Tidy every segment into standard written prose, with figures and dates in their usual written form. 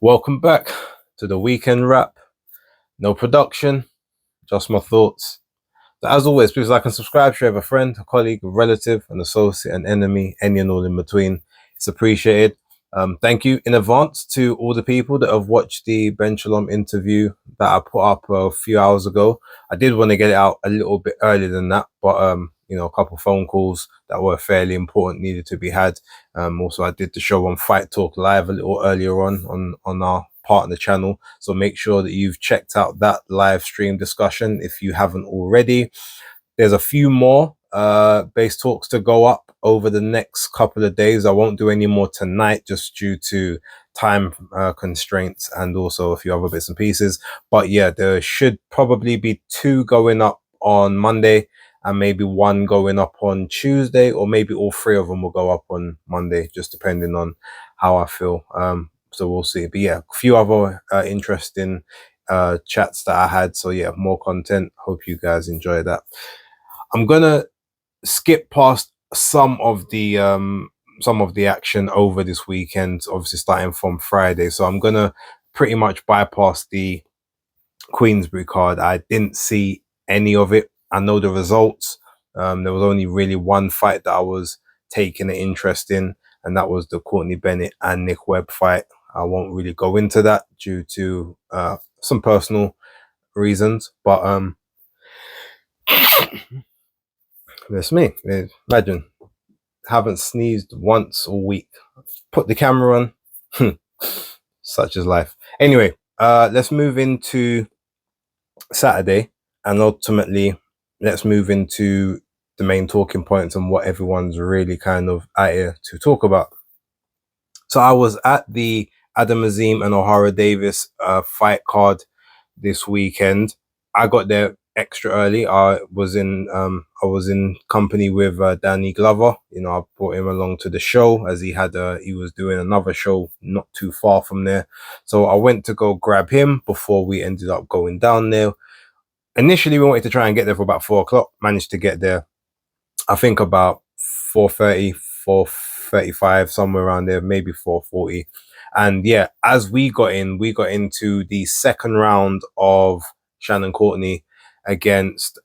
Welcome back to the weekend wrap. No production, just my thoughts. So as always, please like and subscribe, share with a friend, a colleague, a relative, an associate, an enemy, any and all in between. It's appreciated. Thank you in advance to all the people that have watched the Ben Shalom interview that I put up a few hours ago. I did want to get it out a little bit earlier than that, but a couple of phone calls that were fairly important needed to be had. Also, I did the show on Fight Talk Live a little earlier on our partner channel, so make sure that you've checked out that live stream discussion if you haven't already. There's a few more base talks to go up over the next couple of days. I won't do any more tonight just due to time constraints and also a few other bits and pieces. But yeah, there should probably be 2 going up on Monday and maybe 1 going up on Tuesday, or maybe all 3 of them will go up on Monday, just depending on how I feel. So we'll see. But yeah, a few other interesting chats that I had. So yeah, more content. Hope you guys enjoy that. I'm gonna skip past some of the action over this weekend, obviously starting from Friday. So I'm gonna pretty much bypass the Queensbury card. I didn't see any of it. I know the results. There was only really one fight that I was taking an interest in, and that was the Courtney Bennett and Nick Webb fight. I won't really go into that due to some personal reasons, but that's me. Imagine, haven't sneezed once all week. Put the camera on. Such is life. Anyway, let's move into Saturday, and ultimately let's move into the main talking points and what everyone's really kind of out here to talk about. So I was at the Azim and Ohara Davies fight card this weekend. I got there extra early. I was in company with Danny Glover. I brought him along to the show as he was doing another show not too far from there. So I went to go grab him before we ended up going down there. Initially, we wanted to try and get there for about 4 o'clock. Managed to get there, I think, about 4:30, 4:35, somewhere around there, maybe 4:40. And yeah, as we got into the second round of Shannon Courtney against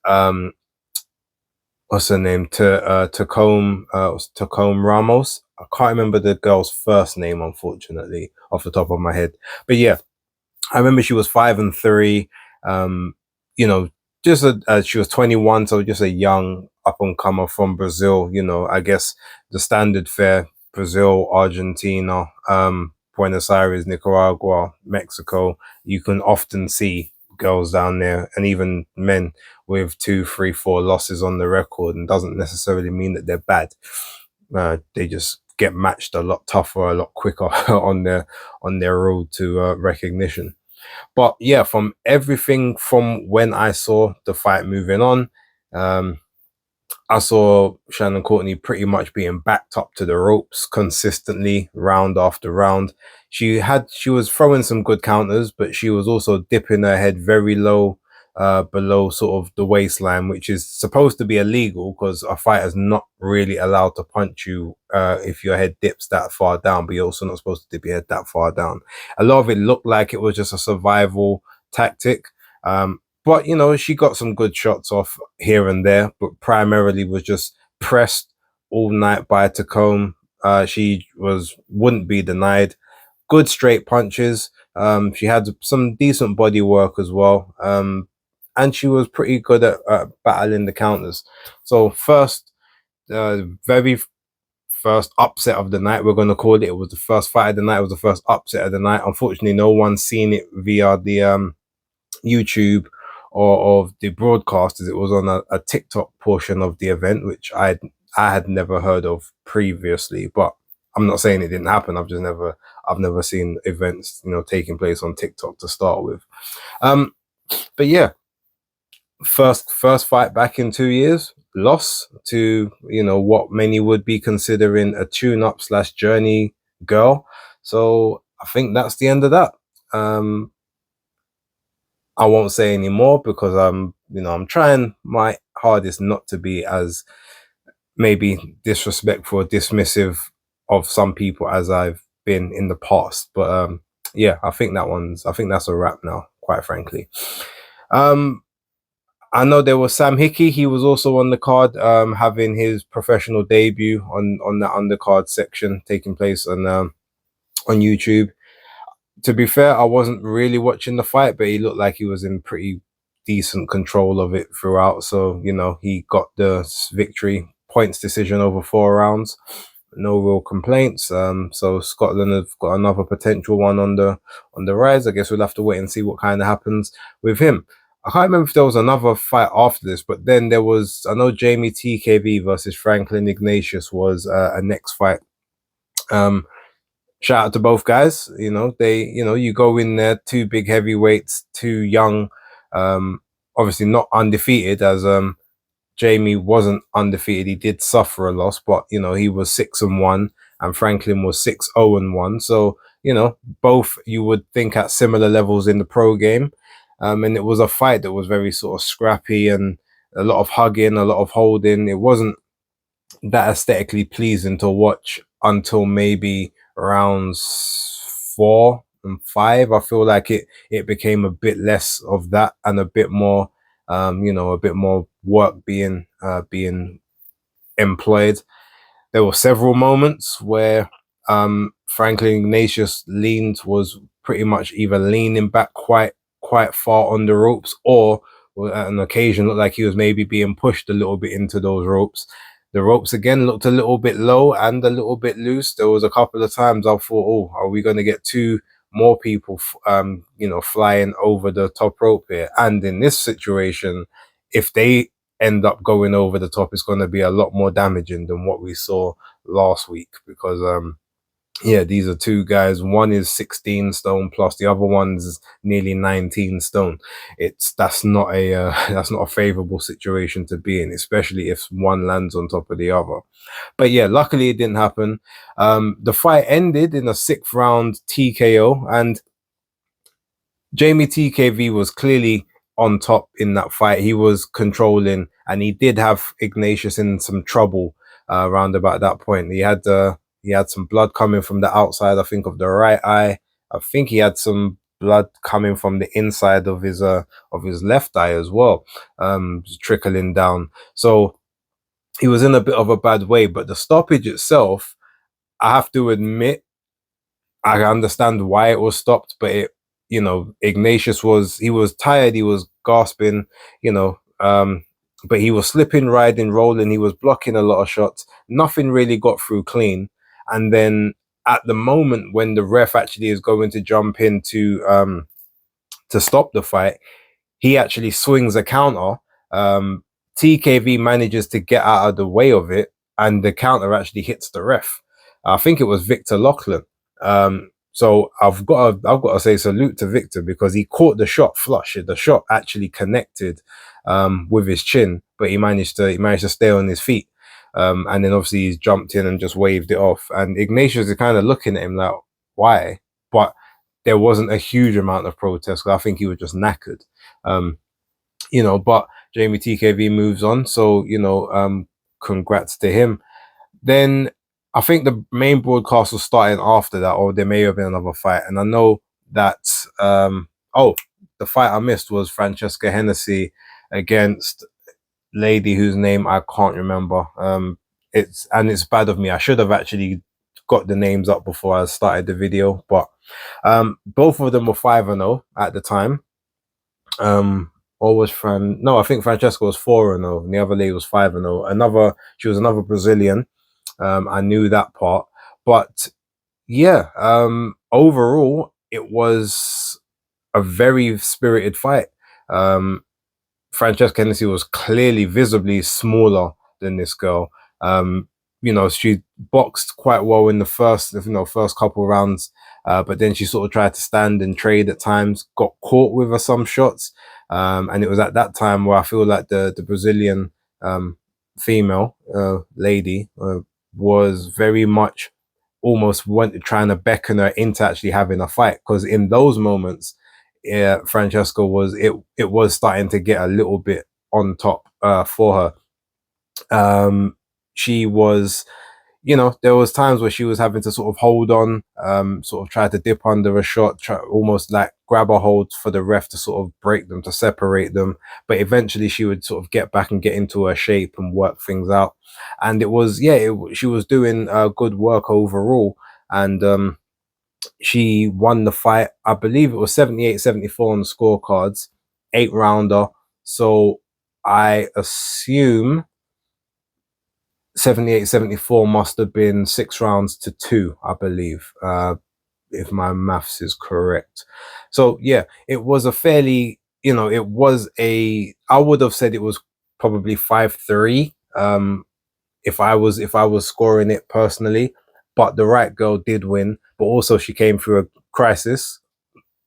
what's her name, Tacome Ramos. I can't remember the girl's first name, unfortunately, off the top of my head. But yeah, I remember she was 5-3. She was 21, so just a young up and comer from Brazil. I guess the standard fare: Brazil, Argentina, Buenos Aires, Nicaragua, Mexico. You can often see girls down there, and even men with 2, 3, 4 losses on the record, and doesn't necessarily mean that they're bad. They just get matched a lot tougher, a lot quicker on their road to recognition. But yeah, from everything from when I saw the fight moving on, I saw Shannon Courtney pretty much being backed up to the ropes consistently, round after round. She was throwing some good counters, but she was also dipping her head very low, below sort of the waistline, which is supposed to be illegal because a fighter's not really allowed to punch you if your head dips that far down, but you're also not supposed to dip your head that far down. A lot of it looked like it was just a survival tactic. But, she got some good shots off here and there, but primarily was just pressed all night by Tacome. She wouldn't be denied. Good straight punches. She had some decent body work as well. And she was pretty good at battling the counters. So very first upset of the night, we're going to call it. It was the first fight of the night. It was the first upset of the night. Unfortunately, no one's seen it via the YouTube or of the broadcast, as it was on a TikTok portion of the event, which I had never heard of previously. But I'm not saying it didn't happen. I've never seen events taking place on TikTok to start with. But yeah, first fight back in 2 years, loss to what many would be considering a tune-up / journey girl. So I think that's the end of that. I won't say any more because I'm trying my hardest not to be as maybe disrespectful or dismissive of some people as I've been in the past. But yeah, I think that's a wrap now, quite frankly. I know there was Sam Hickey. He was also on the card, having his professional debut on the undercard section taking place on YouTube. To be fair, I wasn't really watching the fight, but he looked like he was in pretty decent control of it throughout. So, you know, he got the victory, points decision over 4 rounds. No real complaints. So Scotland have got another potential one on the rise. I guess we'll have to wait and see what kind of happens with him. I can't remember if there was another fight after this, but then there was, I know Jamie TKV versus Franklin Ignatius was a next fight. Shout out to both guys. You know, you go in there, two big heavyweights, two young, obviously not undefeated, as Jamie wasn't undefeated. He did suffer a loss, but you know, he was 6-1 and Franklin was 6-0-1. So, you know, both you would think at similar levels in the pro game. And it was a fight that was very sort of scrappy and a lot of hugging, a lot of holding. It wasn't that aesthetically pleasing to watch until maybe rounds 4 and 5. I feel like it became a bit less of that and a bit more, you know, a bit more work being employed. There were several moments where Franklin Ignatius was pretty much either leaning back quite far on the ropes, or at an occasion looked like he was maybe being pushed a little bit into those ropes. The ropes again looked a little bit low and a little bit loose. There was a couple of times I thought, oh, are we going to get two more people, you know, flying over the top rope here? And in this situation, if they end up going over the top, it's going to be a lot more damaging than what we saw last week, because yeah, these are two guys. One is 16 stone plus, the other one's nearly 19 stone. That's not a favorable situation to be in, especially if one lands on top of the other. But yeah, luckily it didn't happen. The fight ended in a 6th round TKO, and Jamie TKV was clearly on top in that fight. He was controlling, and he did have Ignatius in some trouble around about that point. He had some blood coming from the outside, I think, of the right eye. I think he had some blood coming from the inside of his left eye as well, trickling down. So he was in a bit of a bad way. But the stoppage itself, I have to admit, I understand why it was stopped, but you know, Ignatius was tired, he was gasping, you know, but he was slipping, riding, rolling, he was blocking a lot of shots. Nothing really got through clean. And then at the moment when the ref actually is going to jump in to stop the fight, he actually swings a counter. TKV manages to get out of the way of it, and the counter actually hits the ref. I think it was Victor Lachlan. So I've got to say salute to Victor, because he caught the shot flush. The shot actually connected with his chin, but he managed to stay on his feet. And then obviously he's jumped in and just waved it off. And Ignatius is kind of looking at him like, why? But there wasn't a huge amount of protest, because I think he was just knackered. You know, but Jamie TKV moves on. So, you know, congrats to him. Then I think the main broadcast was starting after that, or there may have been another fight. And I know that, the fight I missed was Franchesca Hennessy against lady whose name I can't remember. It's bad of me. I should have actually got the names up before I started the video, but both of them were 5-0 at the time. Or was I think Franchesca was 4-0 and the other lady was 5-0. She was another Brazilian. I knew that part, but yeah, overall it was a very spirited fight. Franchesca Hennessy was clearly visibly smaller than this girl. You know, she boxed quite well in the first couple rounds, but then she sort of tried to stand and trade at times, got caught with some shots. And it was at that time where I feel like the Brazilian female lady was very much almost trying to beckon her into actually having a fight, because in those moments, Franchesca was starting to get a little bit on top for her. She was, you know, there was times where she was having to sort of hold on, sort of try to dip under a shot, almost like grab a hold for the ref to sort of break them, to separate them. But eventually she would sort of get back and get into her shape and work things out. And it was, yeah, she was doing good work overall. And she won the fight. I believe it was 78-74 on the scorecards, 8-rounder. So I assume 78-74 must have been 6 rounds to 2, I believe, if my maths is correct. So yeah, it was a fairly, you know, it was I would have said it was probably 5-3, if I was scoring it personally. But the right girl did win, but also she came through a crisis.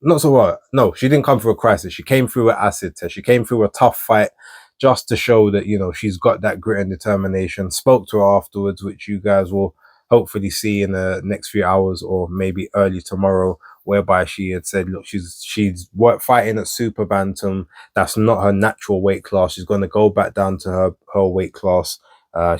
Not so what? No, she didn't come through a crisis. She came through an acid test. She came through a tough fight, just to show that, you know, she's got that grit and determination. Spoke to her afterwards, which you guys will hopefully see in the next few hours or maybe early tomorrow, whereby she had said, look, she's fighting at super bantam. That's not her natural weight class. She's going to go back down to her weight class.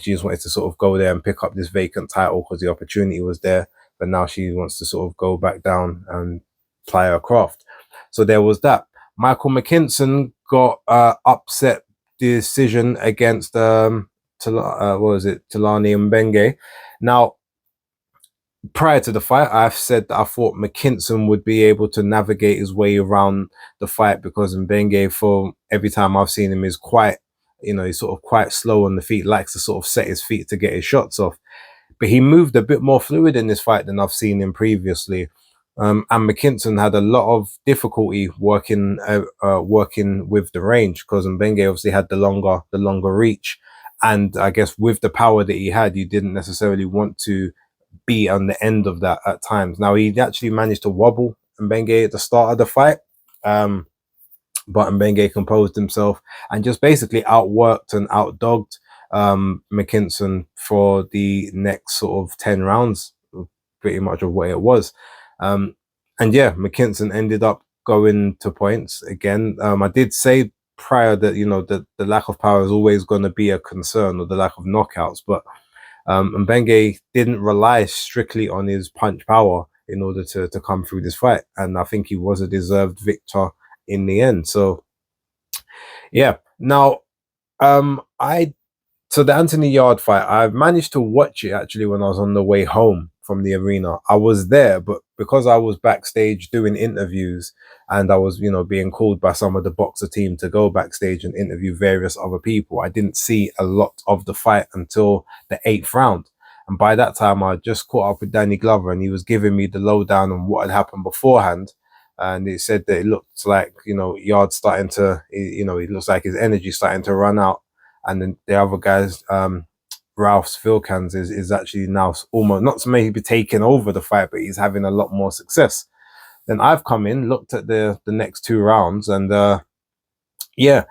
She just wanted to sort of go there and pick up this vacant title because the opportunity was there. But now she wants to sort of go back down and ply her craft. So there was that. Michael McKinson got upset decision against what was it, Talani Mbenge. Now, prior to the fight, I've said that I thought McKinson would be able to navigate his way around the fight, because Mbenge, for every time I've seen him, is quite, you know, he's sort of quite slow on the feet, likes to sort of set his feet to get his shots off. But he moved a bit more fluid in this fight than I've seen him previously. And McKinson had a lot of difficulty working with the range, because Mbenge obviously had the longer reach, and I guess with the power that he had, you didn't necessarily want to be on the end of that at times. Now, he actually managed to wobble Mbenge at the start of the fight, but Mbenge composed himself and just basically outworked and outdogged McKinson for the next sort of 10 rounds, pretty much of what it was. And yeah, McKinson ended up going to points again. I did say prior that, you know, that the lack of power is always going to be a concern, or the lack of knockouts, but Mbenge didn't rely strictly on his punch power in order to come through this fight, and I think he was a deserved victor in the end. So yeah, now so the Anthony Yarde fight, I managed to watch it actually when I was on the way home from the arena. I was there, but because I was backstage doing interviews, and I was, you know, being called by some of the boxer team to go backstage and interview various other people, I didn't see a lot of the fight until the 8th round. And by that time, I just caught up with Danny Glover, and he was giving me the lowdown on what had happened beforehand. And he said that it looked like, you know, Yarde starting to, you know, it looks like his energy starting to run out. And then the other guys, Ralph's Vilkans is actually now almost, not to maybe taking over the fight, but he's having a lot more success. Then I've come in, looked at the next 2 rounds, and yeah,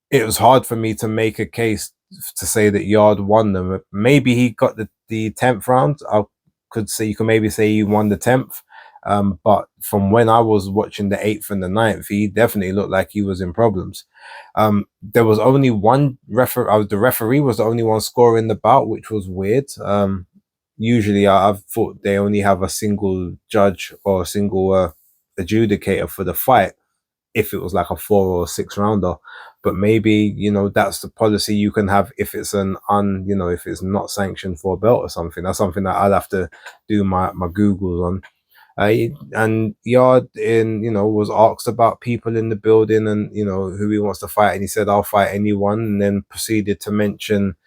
it was hard for me to make a case to say that Yarde won them. Maybe he got the 10th round. I could say, you can maybe say he won the 10th. But from when I was watching the 8th and the 9th, he definitely looked like he was in problems. There was only one referee. The referee was the only one scoring the bout, which was weird. Usually I've thought they only have a single judge or a single adjudicator for the fight, if it was like a 4 or 6 rounder. But maybe, you know, that's the policy you can have if it's you know, if it's not sanctioned for a belt or something. That's something that I'll have to do my Googles on. And Yarde, you know, was asked about people in the building and, you know, who he wants to fight, and he said, I'll fight anyone, and then proceeded to mention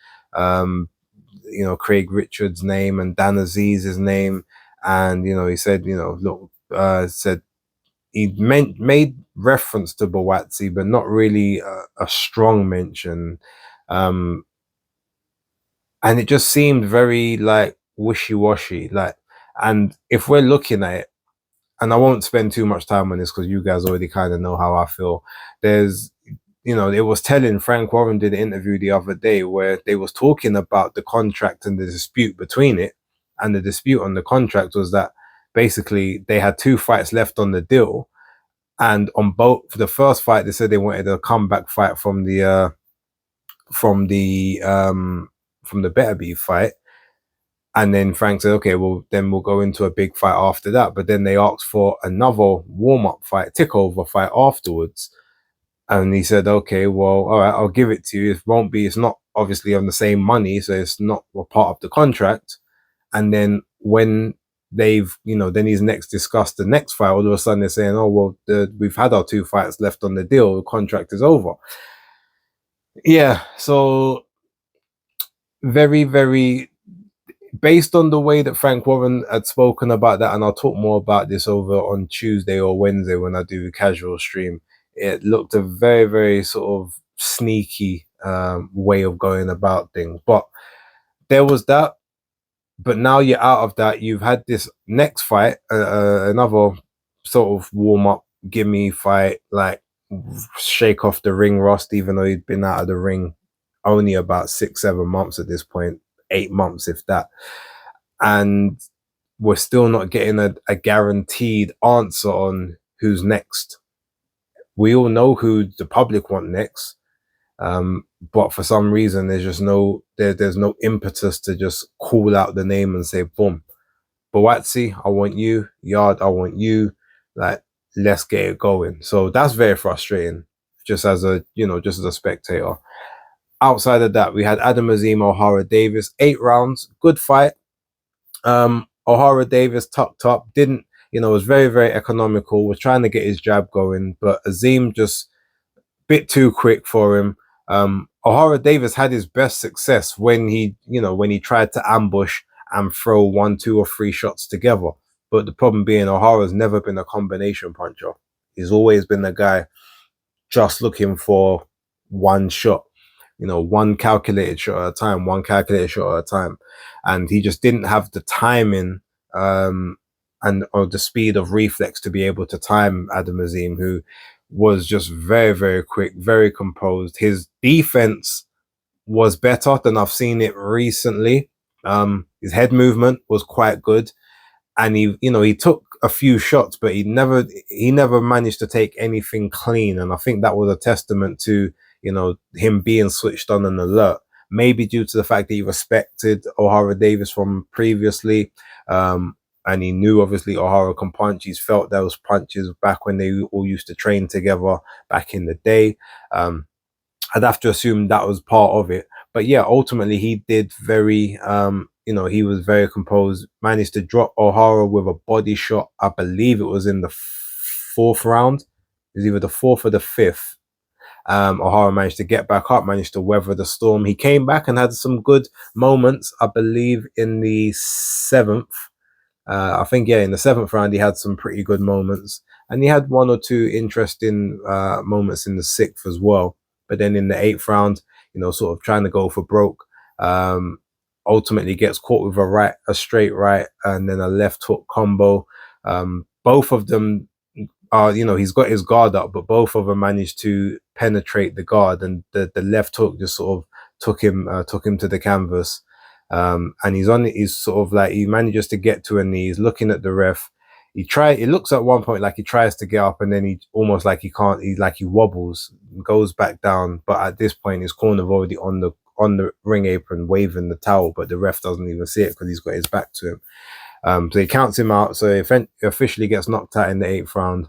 you know, Craig Richards' name and Dan Aziz's name. And, you know, he said, you know, look, said he made reference to Buatsi, but not really a strong mention. And it just seemed very like wishy-washy. Like, and if we're looking at it, and I won't spend too much time on this because you guys already kind of know how I feel. There's, you know, it was telling, Frank Warren did an interview the other day where they was talking about the contract and the dispute between it. And the dispute on the contract was that basically they had 2 fights left on the deal. And on both, for the first fight, they said they wanted a comeback fight from the Better Beef fight. And then Frank said, okay, well, then we'll go into a big fight after that. But then they asked for another warm-up fight, takeover fight afterwards. And he said, okay, well, all right, I'll give it to you. It won't be, it's not obviously on the same money, so it's not a part of the contract. And then when they've, then he's next discussed the next fight, all of a sudden they're saying, oh, well, we've had our 2 fights left on the deal. The contract is over. Yeah. So very, very, based on the way that Frank Warren had spoken about that, and I'll talk more about this over on Tuesday or Wednesday when I do a casual stream, it looked a very, very sort of sneaky way of going about things. But there was that. But now you're out of that. You've had this next fight, another sort of warm-up, gimme fight, like shake off the ring rust, even though he'd been out of the ring only about 6-7 months at this point, 8 months if that. And we're still not getting a guaranteed answer on who's next. We all know who the public want next, but for some reason there's just there's no impetus to just call out the name and say, boom, Boatsi, I want you. Yarde, I want you. Like, let's get it going. So that's very frustrating, just as a spectator. Outside of that, we had Azim, Ohara, Davies, 8 rounds, good fight. Ohara, Davies tucked up, didn't, was very, very economical, was trying to get his jab going, but Azim just a bit too quick for him. Ohara, Davies had his best success when he tried to ambush and throw 1, 2, or 3 shots together. But the problem being, Ohara's never been a combination puncher. He's always been the guy just looking for one shot, one calculated shot at a time, and he just didn't have the timing or the speed of reflex to be able to time Azim, who was just very, very quick, very composed. His defense was better than I've seen it recently. His head movement was quite good, and he took a few shots, but he never managed to take anything clean. And I think that was a testament to him being switched on and alert. Maybe due to the fact that he respected Ohara Davies from previously, and he knew obviously Ohara can punch. He's felt those punches back when they all used to train together back in the day. I'd have to assume that was part of it. But yeah, ultimately he did very, he was very composed, managed to drop Ohara with a body shot. I believe it was in the 4th round. It was either the 4th or the 5th. Ohara managed to get back up, managed to weather the storm. He came back and had some good moments, I believe, in the 7th. I think, in the 7th round, he had some pretty good moments. And he had 1 or 2 interesting moments in the 6th as well. But then in the 8th round, sort of trying to go for broke, ultimately gets caught with a straight right, and then a left hook combo. Both of them are, he's got his guard up, but both of them managed to penetrate the guard, and the left hook just sort of took him to the canvas. And he's sort of like, he manages to get to a knee. He's looking at the ref. It looks at one point like he tries to get up, and then he almost like he can't, he wobbles, goes back down. But at this point, his corner's already on the ring apron waving the towel, but the ref doesn't even see it because he's got his back to him. So he counts him out. So he officially gets knocked out in the 8th round.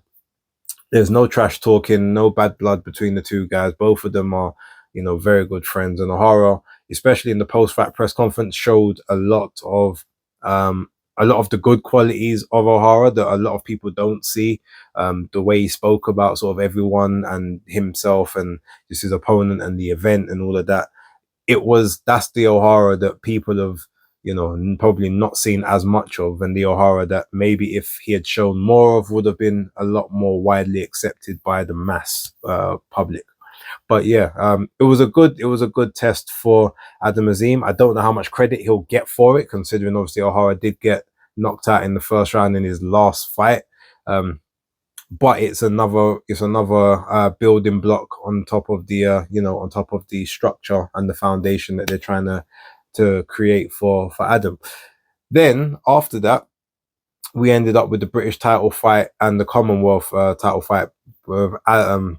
There's no trash talking, no bad blood between the two guys. Both of them are, very good friends. And Ohara, especially in the post-fight press conference, showed a lot of the good qualities of Ohara that a lot of people don't see. The way he spoke about sort of everyone and himself and just his opponent and the event and all of that. That's the Ohara that people have, probably not seen as much of, and the Ohara that maybe if he had shown more of would have been a lot more widely accepted by the mass public. But yeah, it was a good test for Azim. I don't know how much credit he'll get for it, considering obviously Ohara did get knocked out in the 1st round in his last fight. But it's another building block on top of the on top of the structure and the foundation that they're trying to create for Adam. Then after that, we ended up with the British title fight and the Commonwealth title fight with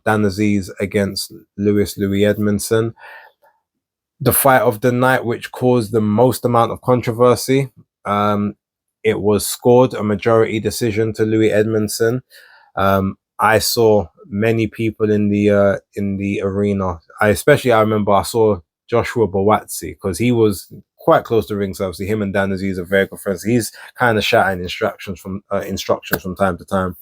Dan Aziz against Louis Edmondson. the fight of the night, which caused the most amount of controversy. It was scored a majority decision to Louis Edmondson. I saw many people in the arena. I remember I saw Joshua Bawatsi because he was quite close to ringside. Obviously, him and Dan Aziz are very good friends. He's kind of shouting instructions from time to time.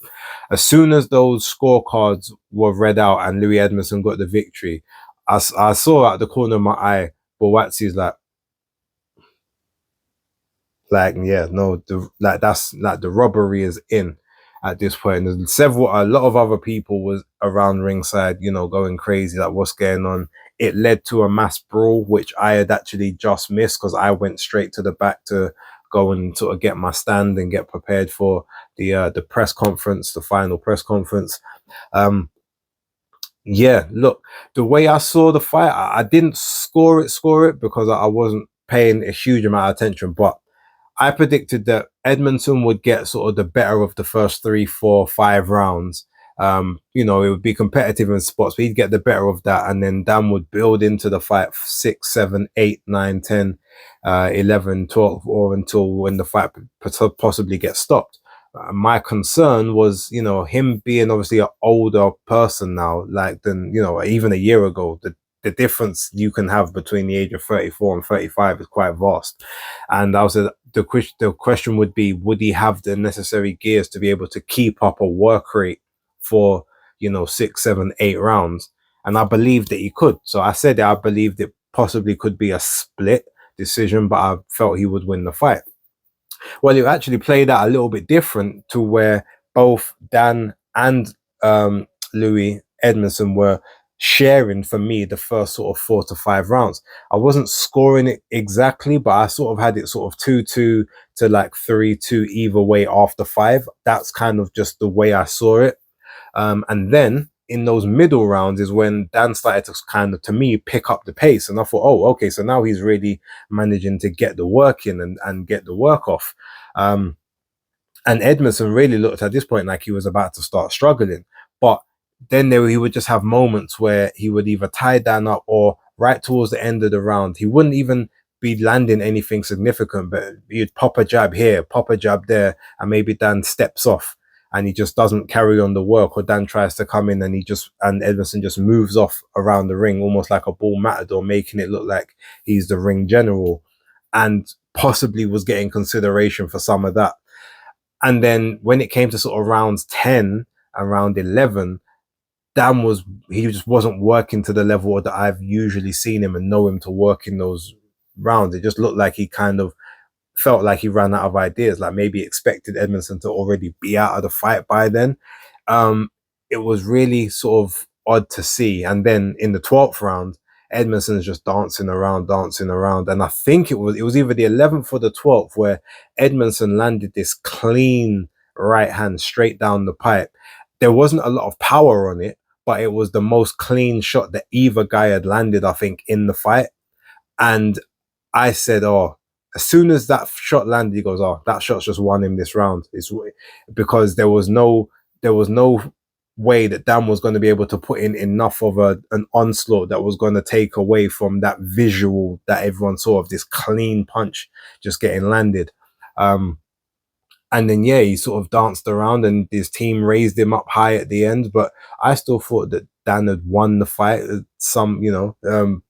As soon as those scorecards were read out and Louis Edmondson got the victory, I saw out the corner of my eye, Bawatsi's yeah, no, that's like the robbery is in at this point. And a lot of other people was around ringside, going crazy, like what's going on. It led to a mass brawl, which I had actually just missed because I went straight to the back to go and sort of get my stand and get prepared for the press conference, the final press conference. Yeah, look, the way I saw the fight, I didn't score it because I wasn't paying a huge amount of attention, but I predicted that Edmonton would get sort of the better of the first 3, 4, 5 rounds. It would be competitive in spots, but he'd get the better of that. And then Dan would build into the fight 6, 7, 8, 9, 10, 11, 12, or until when the fight possibly gets stopped. My concern was, him being obviously an older person now, than, even a year ago, the difference you can have between the age of 34 and 35 is quite vast. And I was the question would be, would he have the necessary gears to be able to keep up a work rate for 6, 7, 8 rounds? And I believed that he could. So I said that I believed it possibly could be a split decision, but I felt he would win the fight. Well, it actually played out a little bit different, to where both Dan and Louis Edmondson were sharing, for me, the first sort of 4 to 5 rounds. I wasn't scoring it exactly, but I sort of had it sort of 2-2 to 3-2 either way after 5. That's kind of just the way I saw it. And then in those middle rounds is when Dan started to kind of, to me, pick up the pace. And I thought, oh, okay, so now he's really managing to get the work in and get the work off. And Edmondson really looked at this point like he was about to start struggling. But then he would just have moments where he would either tie Dan up, or right towards the end of the round, he wouldn't even be landing anything significant, but he'd pop a jab here, pop a jab there, and maybe Dan steps off and he just doesn't carry on the work, or Dan tries to come in and Edmondson just moves off around the ring, almost like a bull matador, making it look like he's the ring general, and possibly was getting consideration for some of that. And then when it came to sort of rounds 10 and round 11, he just wasn't working to the level that I've usually seen him and know him to work in those rounds. It just looked like he kind of felt like he ran out of ideas, like maybe expected Edmondson to already be out of the fight by then. It was really sort of odd to see. And then in the 12th round, Edmondson is just dancing around. And I think it was either the 11th or the 12th where Edmondson landed this clean right hand straight down the pipe. There wasn't a lot of power on it, but it was the most clean shot that either guy had landed, I think, in the fight. And I said, oh, as soon as that shot landed, he goes, oh, that shot's just won him this round. It's because there was no way that Dan was going to be able to put in enough of an onslaught that was going to take away from that visual that everyone saw of this clean punch just getting landed. And then, yeah, he sort of danced around and his team raised him up high at the end. But I still thought that Dan had won the fight,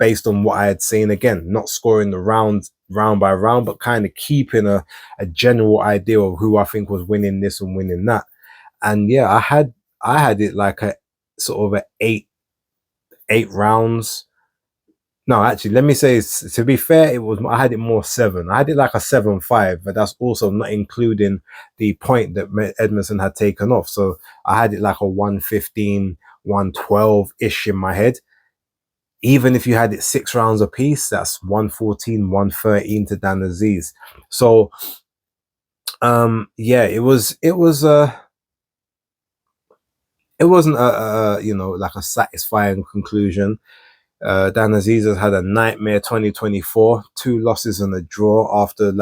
based on what I had seen. Again, not scoring the round by round, but kind of keeping a general idea of who I think was winning this and winning that. And yeah, I had it like a sort of eight rounds. No, actually, let me say, to be fair, I had it more 7. I had it like a 7-5, but that's also not including the point that Edmondson had taken off. So I had it like a 115, 112-ish in my head. Even if you had it 6 rounds apiece, that's 114, 113 to Dan Aziz. So, yeah, it wasn't like a satisfying conclusion. Dan Aziz has had a nightmare 2024, 2 losses and a draw after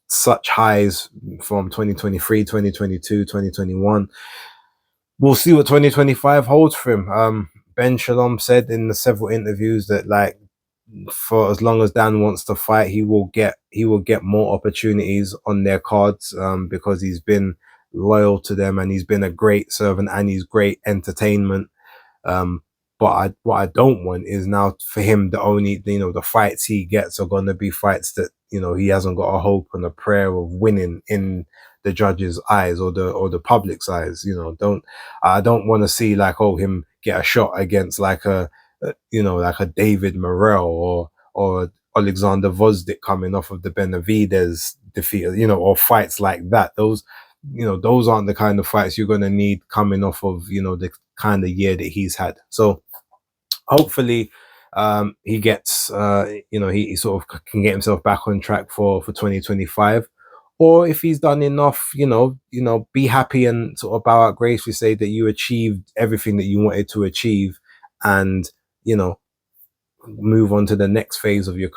such highs from 2023, 2022, 2021. We'll see what 2025 holds for him. Ben Shalom said in the several interviews that for as long as Dan wants to fight, he will get more opportunities on their cards, because he's been loyal to them and he's been a great servant and he's great entertainment. Um, but what I don't want is now for him the only, the fights he gets are going to be fights that, he hasn't got a hope and a prayer of winning in the judge's eyes or the public's eyes. I don't want to see like, him get a shot against like like a David Morrell or Alexander Vosdik coming off of the Benavides defeat, or fights like that. Those aren't the kind of fights you're going to need coming off of, the kind of year that he's had. So hopefully he gets, he sort of can get himself back on track for 2025. Or if he's done enough, be happy and sort of bow out gracefully, say that you achieved everything that you wanted to achieve, and move on to the next phase of your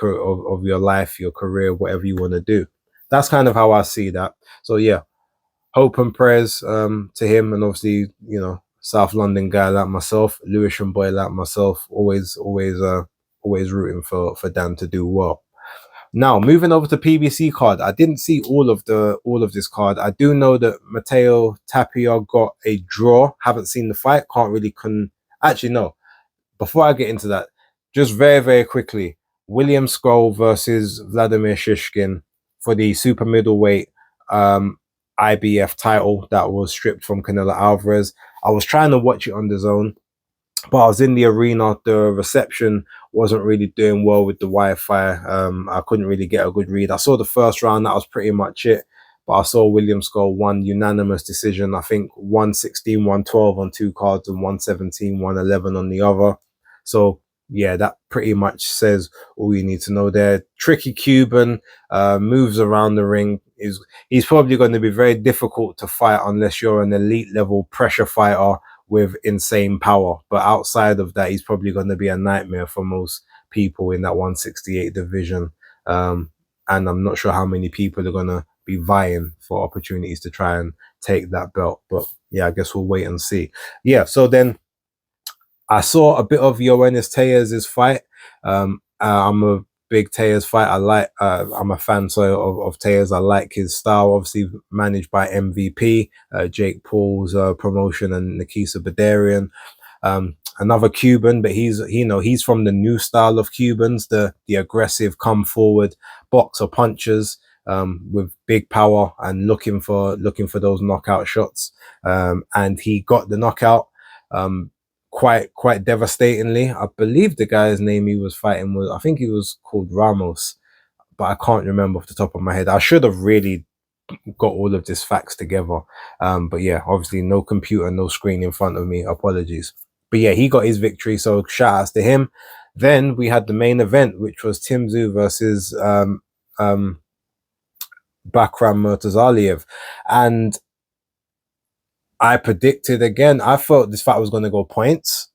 of your life, your career, whatever you want to do. That's kind of how I see that. So yeah, hope and prayers to him, and obviously, South London guy like myself, Lewisham boy like myself, always rooting for Dan to do well. Now, moving over to PBC card, I didn't see all of this card. I do know that Matteo Tapia got a draw. Haven't seen the fight. Can't really actually no. Before I get into that, just very, very quickly, William Skull versus Vladimir Shishkin for the super middleweight IBF title that was stripped from Canelo Alvarez. I was trying to watch it on the zone, but I was in the arena. The reception wasn't really doing well with the Wi-Fi. I couldn't really get a good read. I saw the first round. That was pretty much it. But I saw William Skull won unanimous decision. I think 116, 112 on two cards and 117, 111 on the other. So yeah, that pretty much says all you need to know there. Tricky Cuban, moves around the ring. He's probably going to be very difficult to fight unless you're an elite level pressure fighter with insane power. But outside of that, he's probably going to be a nightmare for most people in that 168 division. And I'm not sure how many people are going to be vying for opportunities to try and take that belt. But yeah, I guess we'll wait and see. Yeah, so then I saw a bit of Yoenis Tejas' fight. I'm a big Tejas fight. I'm a fan of Tejas. I like his style. Obviously managed by MVP, Jake Paul's promotion, and Nikisa Badarian. Another Cuban, but he's from the new style of Cubans, the aggressive, come forward boxer punchers, with big power and looking for those knockout shots. And he got the knockout. Quite devastatingly. I believe the guy's name he was fighting was, I think he was called Ramos, but I can't remember off the top of my head. I should have really got all of this facts together. But yeah, obviously no computer, no screen in front of me. Apologies. But yeah, he got his victory, so shout outs to him. Then we had the main event, which was Tszyu versus Bakram Murtazaliev. And I predicted again, I thought this fight was going to go points,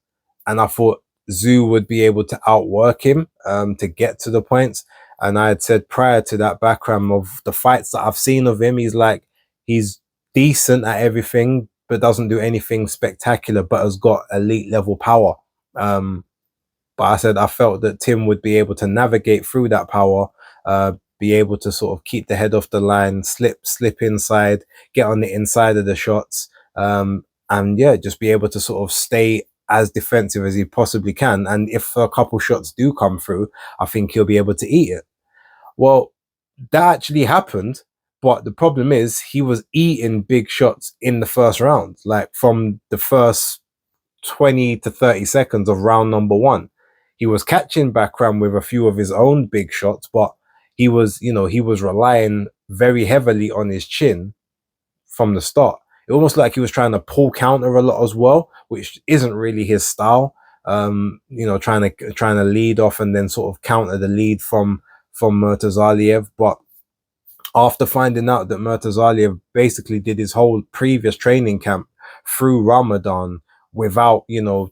and I thought Tszyu would be able to outwork him to get to the points. And I had said prior to that, Bakram, of the fights that I've seen of him, he's decent at everything, but doesn't do anything spectacular, but has got elite level power. But I said I felt that Tim would be able to navigate through that power, be able to sort of keep the head off the line, slip inside, get on the inside of the shots. And yeah, just be able to sort of stay as defensive as he possibly can. And if a couple shots do come through, I think he'll be able to eat it. Well, that actually happened. But the problem is he was eating big shots in the first round, like from the first 20 to 30 seconds of round number one. He was catching Bakram with a few of his own big shots, but he was relying very heavily on his chin from the start. It almost like he was trying to pull counter a lot as well, which isn't really his style. Trying to lead off and then sort of counter the lead from Murtazaliev. But after finding out that Murtazaliev basically did his whole previous training camp through Ramadan without,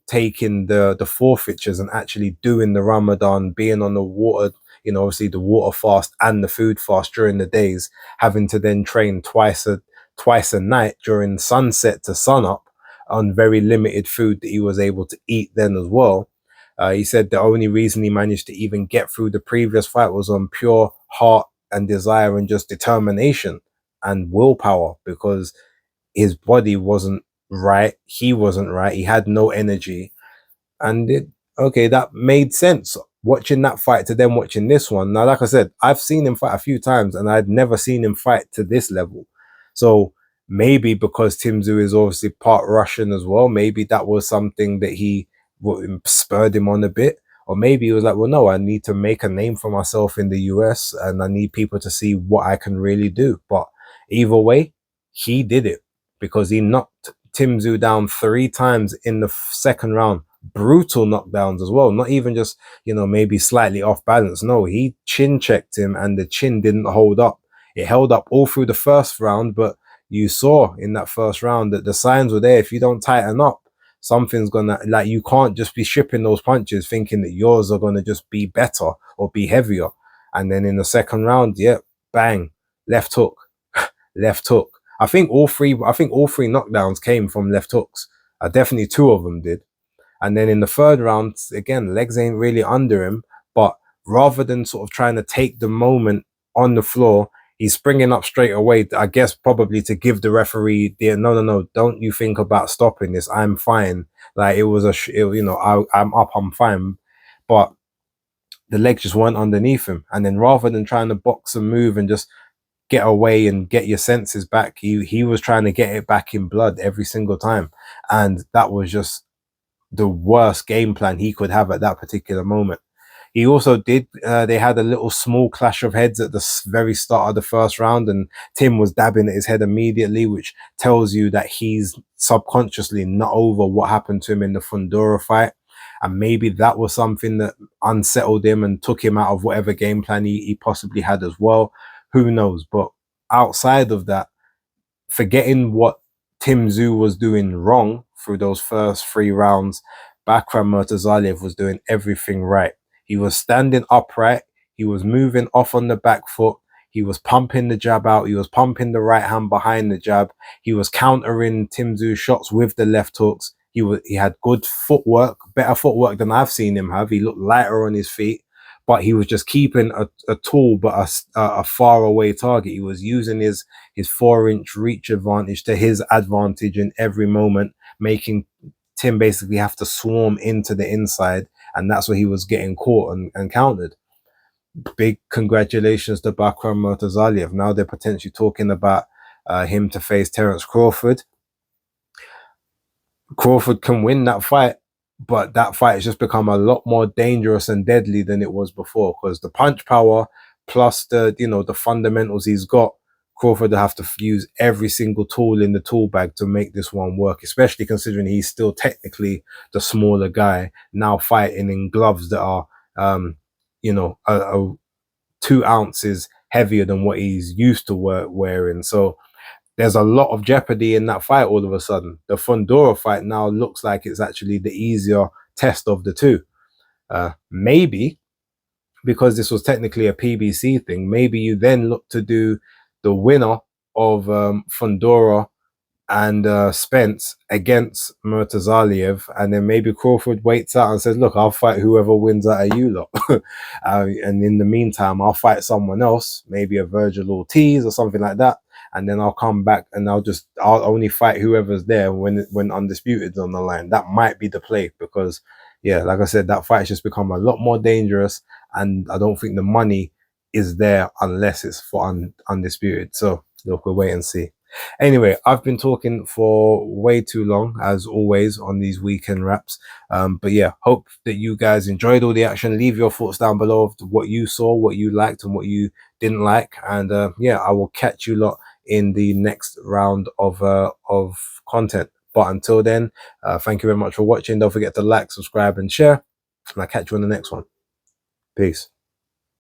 taking the forfeitures and actually doing the Ramadan, being on the water, obviously the water fast and the food fast during the days, having to then train twice a night during sunset to sunup on very limited food that he was able to eat then as well. He said the only reason he managed to even get through the previous fight was on pure heart and desire and just determination and willpower, because his body wasn't right. He wasn't right. He had no energy. And okay, that made sense watching that fight to then watching this one. Now, like I said, I've seen him fight a few times and I'd never seen him fight to this level. So maybe because Tszyu is obviously part Russian as well, maybe that was something that he spurred him on a bit. Or maybe he was like, well, no, I need to make a name for myself in the US and I need people to see what I can really do. But either way, he did it because he knocked Tszyu down 3 times in the second round. Brutal knockdowns as well, not even just, you know, maybe slightly off balance. No, he chin checked him and the chin didn't hold up. It held up all through the first round, but you saw in that first round that the signs were there. If you don't tighten up, something's gonna, like, you can't just be shipping those punches thinking that yours are gonna just be better or be heavier. And then in the second round, yeah, bang, left hook, left hook. I think all three knockdowns came from left hooks. Definitely 2 of them did. And then in the third round, again, legs ain't really under him, but rather than sort of trying to take the moment on the floor, he's springing up straight away, I guess probably to give the referee the, no, don't you think about stopping this, I'm fine. Like, it was you know, I'm up, I'm fine. But the legs just weren't underneath him. And then rather than trying to box and move and just get away and get your senses back, he was trying to get it back in blood every single time. And that was just the worst game plan he could have at that particular moment. He also did, they had a little small clash of heads at the very start of the first round, and Tim was dabbing at his head immediately, which tells you that he's subconsciously not over what happened to him in the Fundora fight. And maybe that was something that unsettled him and took him out of whatever game plan he possibly had as well. Who knows? But outside of that, forgetting what Tszyu was doing wrong through those first 3 rounds, Bakram Murtazaliev was doing everything right. He was standing upright. He was moving off on the back foot. He was pumping the jab out. He was pumping the right hand behind the jab. He was countering Tszyu shots with the left hooks. He had good footwork, better footwork than I've seen him have. He looked lighter on his feet, but he was just keeping a tool, but a far away target. He was using his 4-inch reach advantage to his advantage in every moment, making Tim basically have to swarm into the inside, and that's where he was getting caught and countered. Big congratulations to Bakram Murtazaliev. Now they're potentially talking about him to face Terence Crawford. Crawford can win that fight, but that fight has just become a lot more dangerous and deadly than it was before, because the punch power plus the, you know, the fundamentals he's got, Crawford will have to use every single tool in the tool bag to make this one work, especially considering he's still technically the smaller guy, now fighting in gloves that are, you know, 2 ounces heavier than what he's used to wearing. So there's a lot of jeopardy in that fight all of a sudden. The Fundora fight now looks like it's actually the easier test of the 2. Maybe because this was technically a PBC thing, maybe you then look to do the winner of Fundora and Spence against Murtazaliev, and then maybe Crawford waits out and says, look, I'll fight whoever wins out of you lot. And in the meantime, I'll fight someone else, maybe a Virgil Ortiz or something like that. And then I'll come back and I'll only fight whoever's there when Undisputed's on the line. That might be the play, because, yeah, like I said, that fight's just become a lot more dangerous, and I don't think the money is there unless it's for Undisputed. So look, we'll wait and see. Anyway, I've been talking for way too long, as always, on these weekend wraps. But yeah, hope that you guys enjoyed all the action. Leave your thoughts down below of what you saw, what you liked, and what you didn't like. And yeah, I will catch you lot in the next round of content. But until then, thank you very much for watching. Don't forget to like, subscribe, and share. And I'll catch you on the next one. Peace.